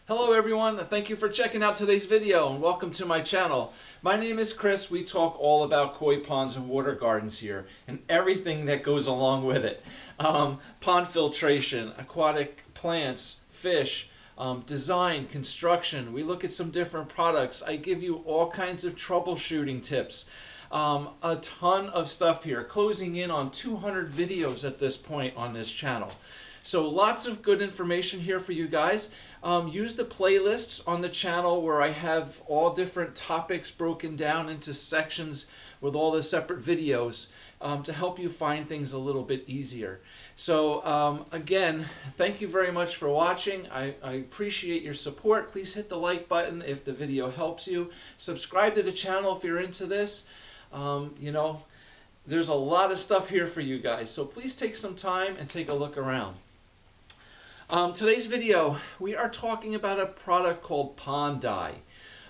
Hello everyone, thank you for checking out today's video and welcome to my channel. My name is Chris. We talk all about koi ponds and water gardens here and everything that goes along with it. Pond filtration, aquatic plants, fish, design, construction. We look at some different products. I give you all kinds of troubleshooting tips. A ton of stuff here, closing in on 200 videos at this point on this channel. So lots of good information here for you guys. Use the playlists on the channel where I have all different topics broken down into sections with all the separate videos to help you find things a little bit easier. So again, thank you very much for watching. I appreciate your support. Please hit the like button if the video helps you. Subscribe to the channel if you're into this. There's a lot of stuff here for you guys, so please take some time and take a look around. Today's video, we are talking about a product called Pond Dye.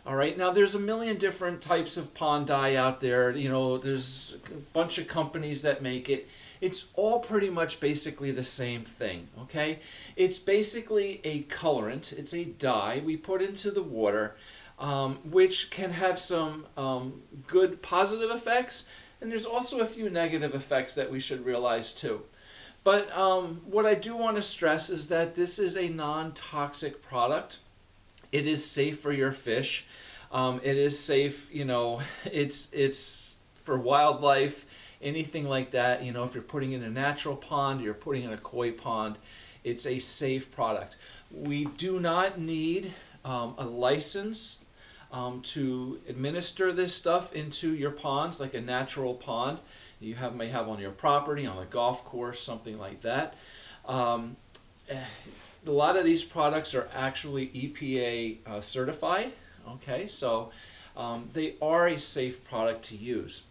All right, now there's a million different types of pond dye out there. There's a bunch of companies that make it. It's all pretty much basically the same thing, okay? It's basically a colorant. It's a dye we put into the water, which can have some good positive effects, and there's also a few negative effects that we should realize too. But what I do want to stress is that this is a non-toxic product. It is safe for your fish. It is safe, it's for wildlife, anything like that. If you're putting in a natural pond, you're putting in a koi pond, it's a safe product. We do not need a license to administer this stuff into your ponds like a natural pond you may have on your property, on a golf course, something like that. A lot of these products are actually EPA certified, okay, so they are a safe product to use.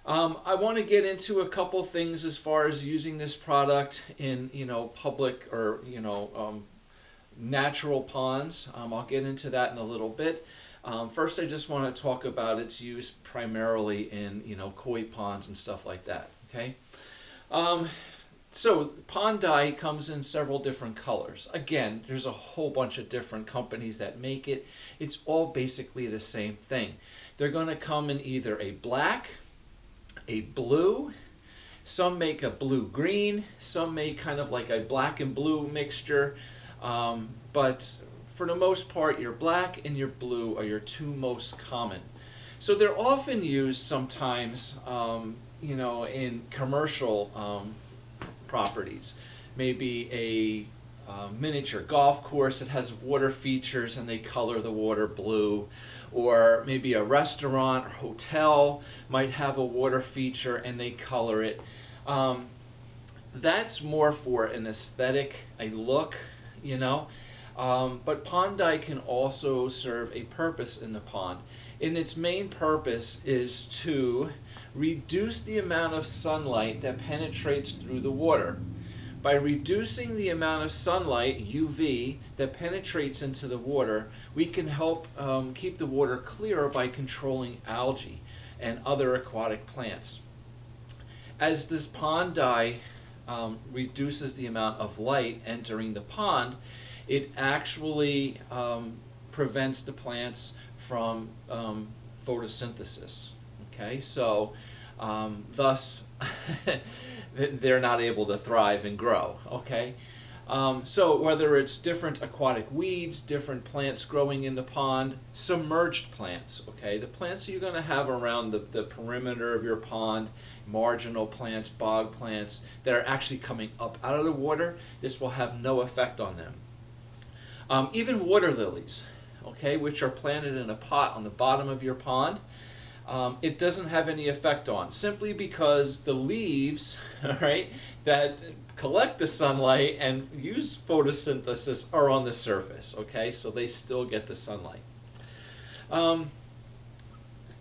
I want to get into a couple things as far as using this product in public or natural ponds. I'll get into that in a little bit. First, I just want to talk about its use primarily in koi ponds and stuff like that. Okay, so pond dye comes in several different colors. Again, there's a whole bunch of different companies that make it. It's all basically the same thing. They're going to come in either a black, a blue. Some make a blue-green. Some make kind of like a black and blue mixture. But for the most part, your black and your blue are your two most common. So they're often used sometimes, in commercial properties. Maybe a miniature golf course that has water features and they color the water blue. Or maybe a restaurant or hotel might have a water feature and they color it. That's more for an aesthetic, a look, but pond dye can also serve a purpose in the pond. And its main purpose is to reduce the amount of sunlight that penetrates through the water. By reducing the amount of sunlight, UV, that penetrates into the water, we can help keep the water clearer by controlling algae and other aquatic plants. As this pond dye reduces the amount of light entering the pond, it actually prevents the plants from photosynthesis. Okay, so thus they're not able to thrive and grow. Okay, so whether it's different aquatic weeds, different plants growing in the pond, submerged plants, okay, the plants you're going to have around the perimeter of your pond, marginal plants, bog plants that are actually coming up out of the water, this will have no effect on them. Even water lilies, okay, which are planted in a pot on the bottom of your pond, it doesn't have any effect on, simply because the leaves, right, that collect the sunlight and use photosynthesis are on the surface, okay, so they still get the sunlight.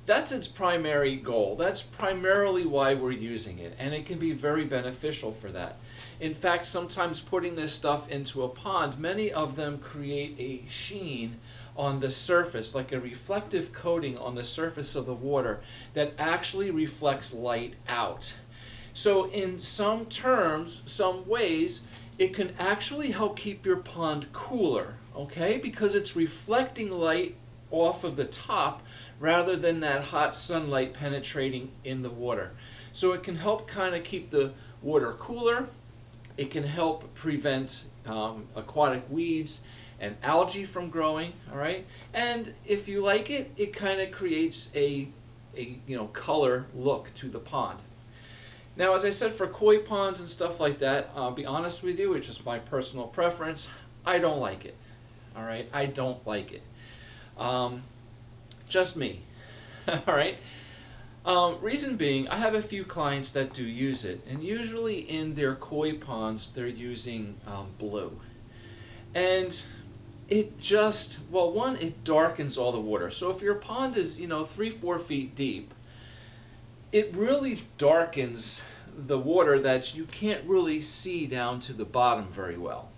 That's its primary goal. That's primarily why we're using it, and it can be very beneficial for that. In fact, sometimes putting this stuff into a pond, many of them create a sheen on the surface, like a reflective coating on the surface of the water that actually reflects light out. So in some terms, some ways, it can actually help keep your pond cooler, okay? Because it's reflecting light off of the top rather than that hot sunlight penetrating in the water. So it can help kind of keep the water cooler. It can help prevent aquatic weeds and algae from growing, all right? And if you like it, it kind of creates a color look to the pond. Now, as I said, for koi ponds and stuff like that, I'll be honest with you, it's just my personal preference. I don't like it, all right? I don't like it. Just me, all right? Reason being, I have a few clients that do use it, and usually in their koi ponds, they're using blue. And it just, well, one, it darkens all the water. So if your pond is, 3-4 feet deep, it really darkens the water that you can't really see down to the bottom very well.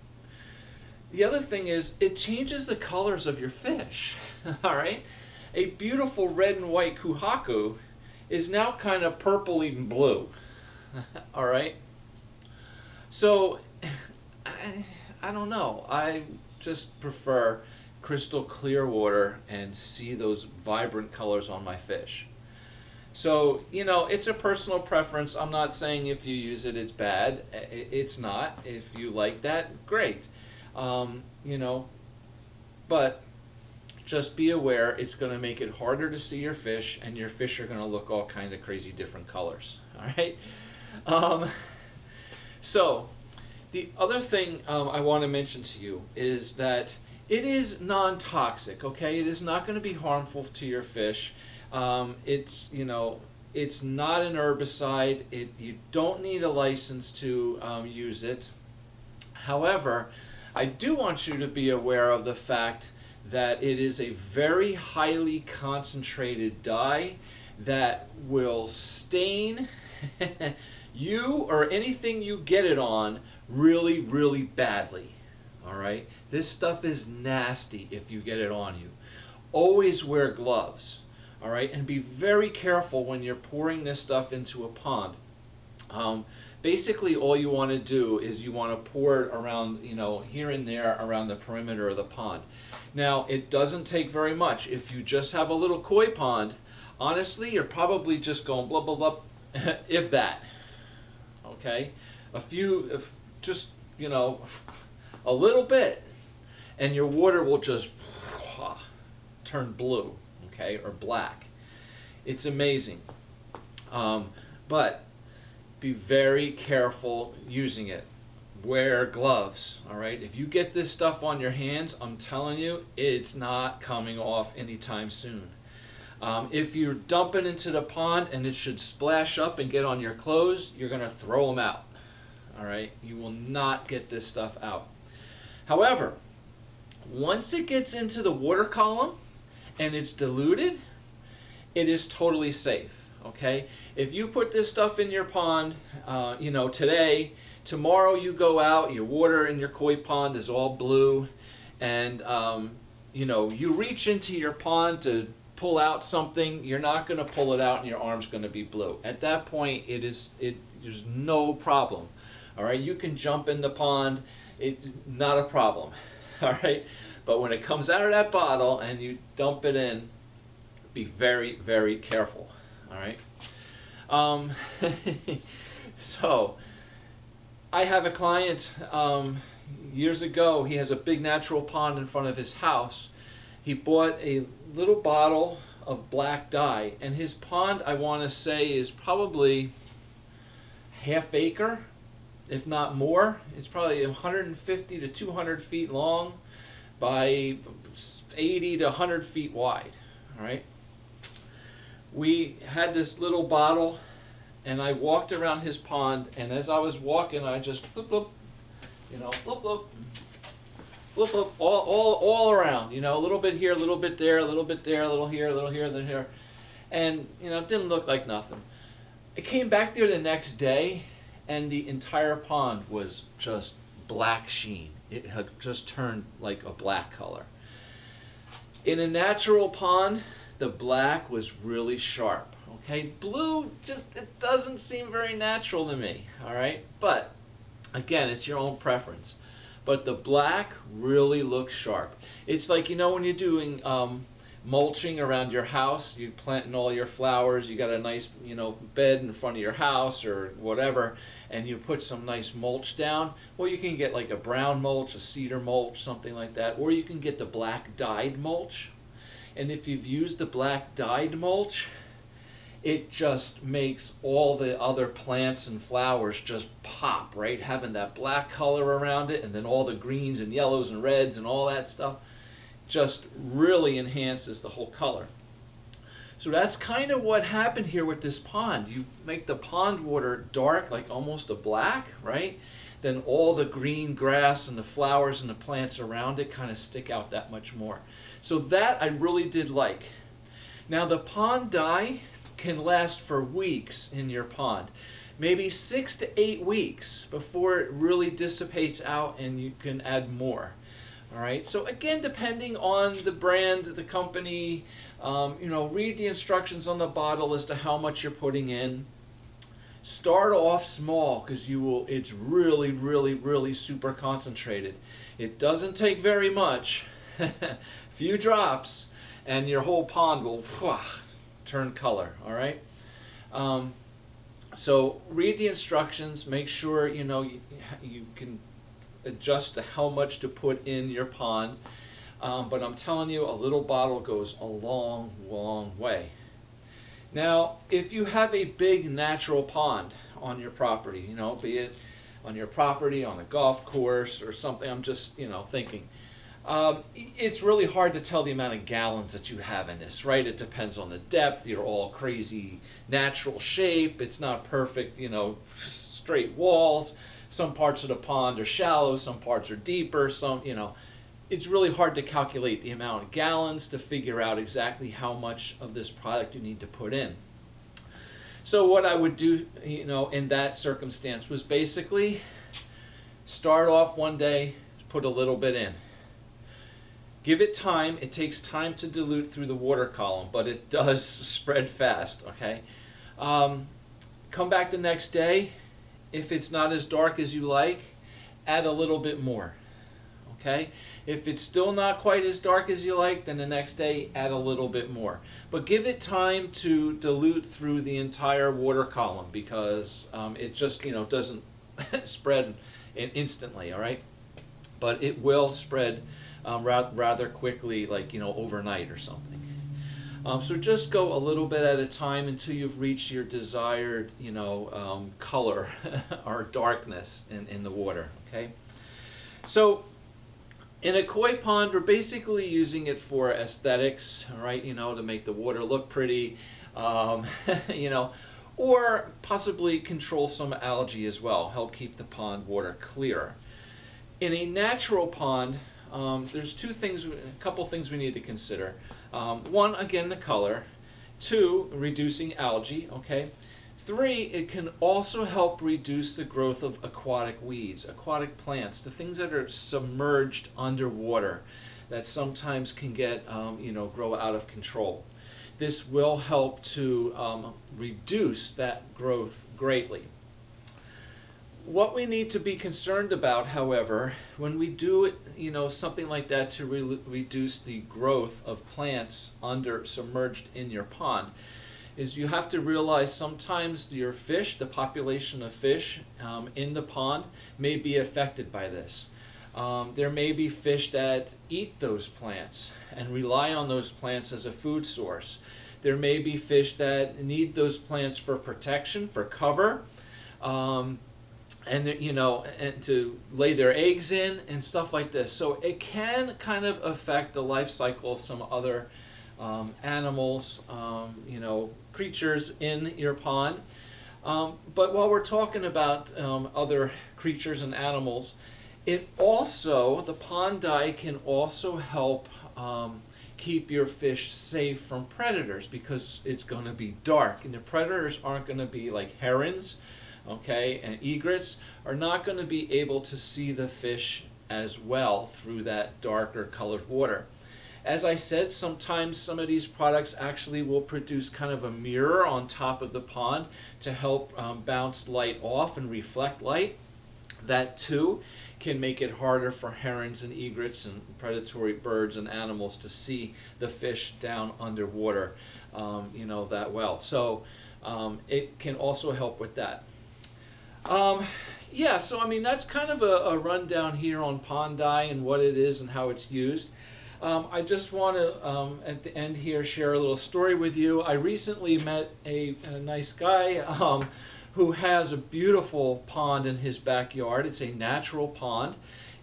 The other thing is, it changes the colors of your fish, all right? A beautiful red and white kuhaku is now kind of purpley and blue, all right? So, I don't know. I just prefer crystal clear water and see those vibrant colors on my fish. So, it's a personal preference. I'm not saying if you use it, it's bad. It's not. If you like that, great. But just be aware it's going to make it harder to see your fish, and your fish are going to look all kinds of crazy different colors. All right? So, the other thing I want to mention to you is that it is non-toxic, okay? It is not going to be harmful to your fish. It's not an herbicide. You don't need a license to use it. However, I do want you to be aware of the fact that it is a very highly concentrated dye that will stain you or anything you get it on really, really badly. All right? This stuff is nasty if you get it on you. Always wear gloves. All right? And be very careful when you're pouring this stuff into a pond. Basically, all you want to do is you want to pour it around, here and there around the perimeter of the pond. Now, it doesn't take very much. If you just have a little koi pond, honestly, you're probably just going blah, blah, blah, if that. Okay? Just, a little bit, and your water will just turn blue, okay, or black. It's amazing. But be very careful using it. Wear gloves, all right? If you get this stuff on your hands, I'm telling you, it's not coming off anytime soon. If you dump it into the pond and it should splash up and get on your clothes, you're going to throw them out, all right? You will not get this stuff out. However, once it gets into the water column and it's diluted, it is totally safe. Okay, if you put this stuff in your pond, today, tomorrow you go out, your water in your koi pond is all blue, and you reach into your pond to pull out something, you're not going to pull it out and your arm's going to be blue. At that point, there's no problem. All right, you can jump in the pond, it's not a problem. All right, but when it comes out of that bottle and you dump it in, be very, very careful. All right. So I have a client years ago. He has a big natural pond in front of his house. He bought a little bottle of black dye, and his pond, I want to say, is probably half acre, if not more. It's probably 150 to 200 feet long by 80 to 100 feet wide. All right. We had this little bottle, and I walked around his pond, and as I was walking, I just bloop, bloop, bloop, bloop, bloop, bloop, all around, a little bit here, a little bit there, a little bit there, a little here, a little here, a little here. And, it didn't look like nothing. I came back there the next day, and the entire pond was just black sheen. It had just turned like a black color. In a natural pond, the black was really sharp, okay? Blue, it doesn't seem very natural to me, all right? But Again, it's your own preference. But the black really looks sharp. It's like, you know, when you're doing mulching around your house, you planting all your flowers, you got a nice, you know, bed in front of your house or whatever, and you put some nice mulch down. Well, you can get like a brown mulch, a cedar mulch, something like that, or you can get the black dyed mulch. And if you've used the black dyed mulch, it just makes all the other plants and flowers just pop, right? Having that black color around it, and then all the greens and yellows and reds and all that stuff just really enhances the whole color. So that's kind of what happened here with this pond. You make the pond water dark, like almost a black, right? Then all the green grass and the flowers and the plants around it kind of stick out that much more. So that I really did like. Now the pond dye can last for weeks in your pond, maybe 6 to 8 weeks before it really dissipates out and you can add more. All right, so again, depending on the brand, the company, you know, read the instructions on the bottle as to how much you're putting in. Start off small because it's really, really, really super concentrated. It doesn't take very much, few drops, and your whole pond will turn color, all right? So read the instructions, make sure, you know, you can adjust to how much to put in your pond. But I'm telling you, a little bottle goes a long, long way. Now, if you have a big natural pond on your property, you know, be it on your property, on a golf course or something, I'm just, you know, thinking. It's really hard to tell the amount of gallons that you have in this, right? It depends on the depth. You're all crazy natural shape. It's not perfect, you know, straight walls. Some parts of the pond are shallow, some parts are deeper, some, you know. It's really hard to calculate the amount of gallons to figure out exactly how much of this product you need to put in. So what I would do, you know, in that circumstance was basically start off one day, put a little bit in. Give it time. It takes time to dilute through the water column, but it does spread fast, okay? Come back the next day. If it's not as dark as you like, add a little bit more, okay? If it's still not quite as dark as you like, then the next day add a little bit more. But give it time to dilute through the entire water column because it just, you know, doesn't spread instantly, all right? But it will spread rather quickly, like, you know, overnight or something. So just go a little bit at a time until you've reached your desired, you know, color or darkness in the water, okay? So in a koi pond, we're basically using it for aesthetics, all right, you know, to make the water look pretty, you know, or possibly control some algae as well, help keep the pond water clear. In a natural pond, there's a couple things we need to consider. One, again, the color. 2, reducing algae, okay? 3, it can also help reduce the growth of aquatic weeds, aquatic plants, the things that are submerged underwater that sometimes can get, you know, grow out of control. This will help to reduce that growth greatly. What we need to be concerned about, however, when we do, you know, something like that to reduce the growth of plants submerged in your pond, is you have to realize sometimes your fish, the population of fish in the pond, may be affected by this. There may be fish that eat those plants and rely on those plants as a food source. There may be fish that need those plants for protection, for cover. And, you know, and to lay their eggs in and stuff like this. So it can kind of affect the life cycle of some other animals, you know, creatures in your pond. But while we're talking about other creatures and animals, it also, the pond dye can also help keep your fish safe from predators because it's going to be dark. And the predators aren't going to be like herons, okay, and egrets are not going to be able to see the fish as well through that darker colored water. As I said, sometimes some of these products actually will produce kind of a mirror on top of the pond to help bounce light off and reflect light. That too can make it harder for herons and egrets and predatory birds and animals to see the fish down underwater, that well. So it can also help with that. Yeah, so I mean that's kind of a rundown here on pond dye and what it is and how it's used. I just want to, at the end here, share a little story with you. I recently met a nice guy who has a beautiful pond in his backyard. It's a natural pond.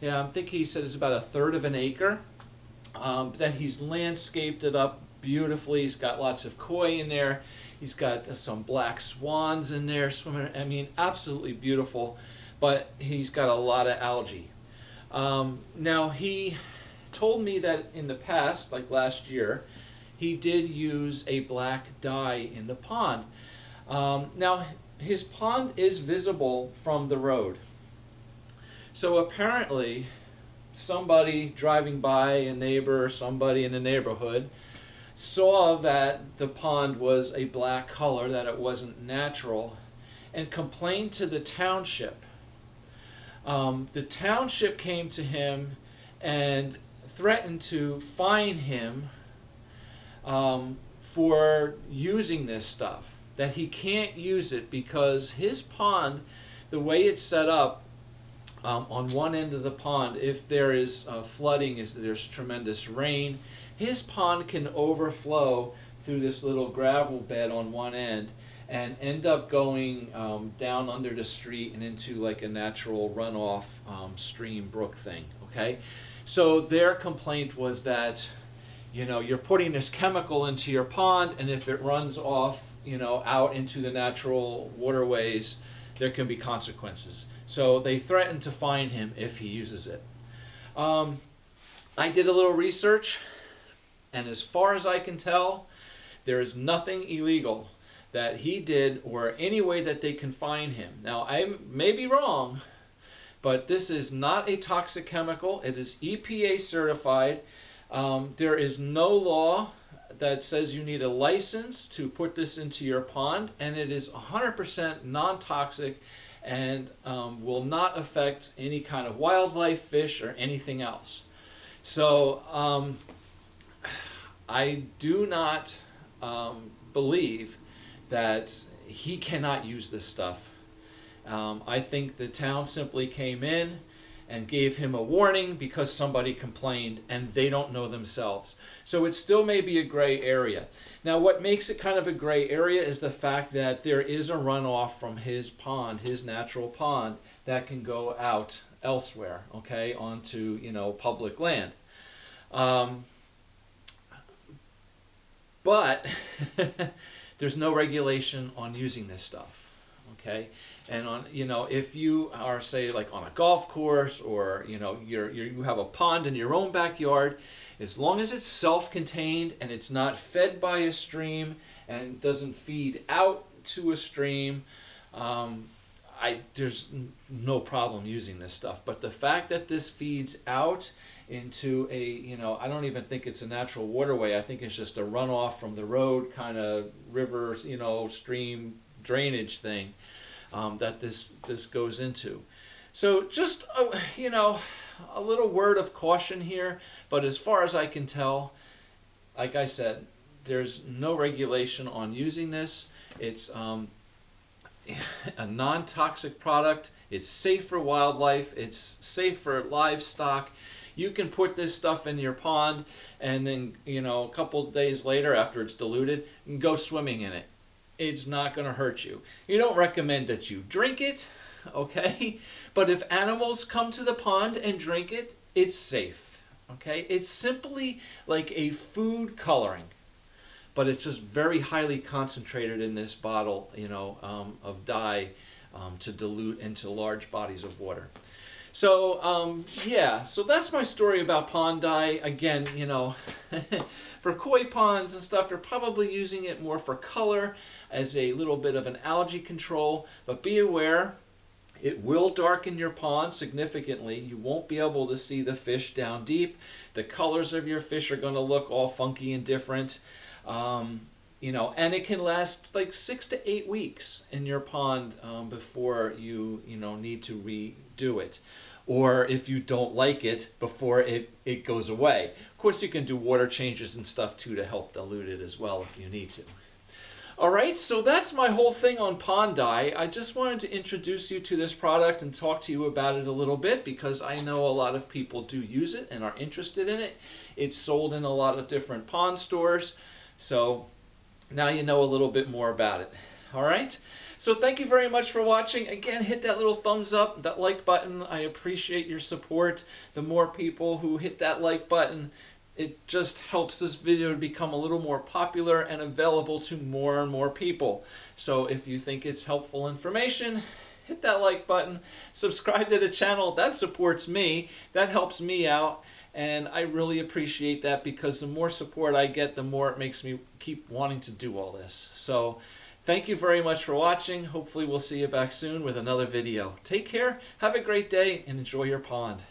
Yeah, I think he said it's about 1/3 of an acre. That he's landscaped it up beautifully. He's got lots of koi in there. He's got some black swans in there swimming. I mean, absolutely beautiful. But he's got a lot of algae. Now, he told me that in the past, like last year, he did use a black dye in the pond. Now, his pond is visible from the road. So apparently, somebody driving by, a neighbor or somebody in the neighborhood, saw that the pond was a black color, that it wasn't natural, and complained to the township. The township came to him and threatened to fine him for using this stuff, that he can't use it because his pond, the way it's set up, on one end of the pond, if there is flooding, there's tremendous rain, his pond can overflow through this little gravel bed on one end and end up going down under the street and into like a natural runoff stream brook thing, okay? So their complaint was that, you're putting this chemical into your pond, and if it runs off, out into the natural waterways, there can be consequences. So they threatened to fine him if he uses it. I did a little research, and as far as I can tell, there is nothing illegal that he did or any way that they can fine him. Now, I may be wrong, but this is not a toxic chemical. It is EPA certified. There is no law that says you need a license to put this into your pond, and it is 100% non-toxic and will not affect any kind of wildlife, fish, or anything else. So I do not believe that he cannot use this stuff. I think the town simply came in and gave him a warning because somebody complained and they don't know themselves. So it still may be a gray area. Now what makes it kind of a gray area is the fact that there is a runoff from his pond, his natural pond, that can go out elsewhere, okay, onto, public land. But there's no regulation on using this stuff, okay? And on, if you are, say, like on a golf course, or you have a pond in your own backyard, as long as it's self-contained and it's not fed by a stream and doesn't feed out to a stream, there's no problem using this stuff. But the fact that this feeds out into a, I don't even think it's a natural waterway. I think it's just a runoff from the road, kind of river, stream drainage thing that this goes into. So just, a little word of caution here. But as far as I can tell, like I said, there's no regulation on using this. It's a non-toxic product. It's safe for wildlife. It's safe for livestock. You can put this stuff in your pond, and then, a couple days later, after it's diluted, you can go swimming in it. It's not going to hurt you. You don't recommend that you drink it, okay? But if animals come to the pond and drink it, it's safe, okay? It's simply like a food coloring, but it's just very highly concentrated in this bottle, of dye to dilute into large bodies of water. So, yeah, so that's my story about pond dye. Again, for koi ponds and stuff, they're probably using it more for color, as a little bit of an algae control. But be aware, it will darken your pond significantly. You won't be able to see the fish down deep. The colors of your fish are going to look all funky and different. And it can last like 6 to 8 weeks in your pond before you need to redo do it, or if you don't like it before it goes away. Of course, you can do water changes and stuff too to help dilute it as well if you need to. Alright, so that's my whole thing on Pond Dye. I just wanted to introduce you to this product and talk to you about it a little bit because I know a lot of people do use it and are interested in it. It's sold in a lot of different pond stores, so now you know a little bit more about it. Alright, so thank you very much for watching. Again, hit that little thumbs up, that like button. I appreciate your support. The more people who hit that like button, it just helps this video to become a little more popular and available to more and more people. So if you think it's helpful information, hit that like button, subscribe to the channel. That supports me, that helps me out, and I really appreciate that because the more support I get, the more it makes me keep wanting to do all this. So thank you very much for watching. Hopefully we'll see you back soon with another video. Take care, have a great day, and enjoy your pond.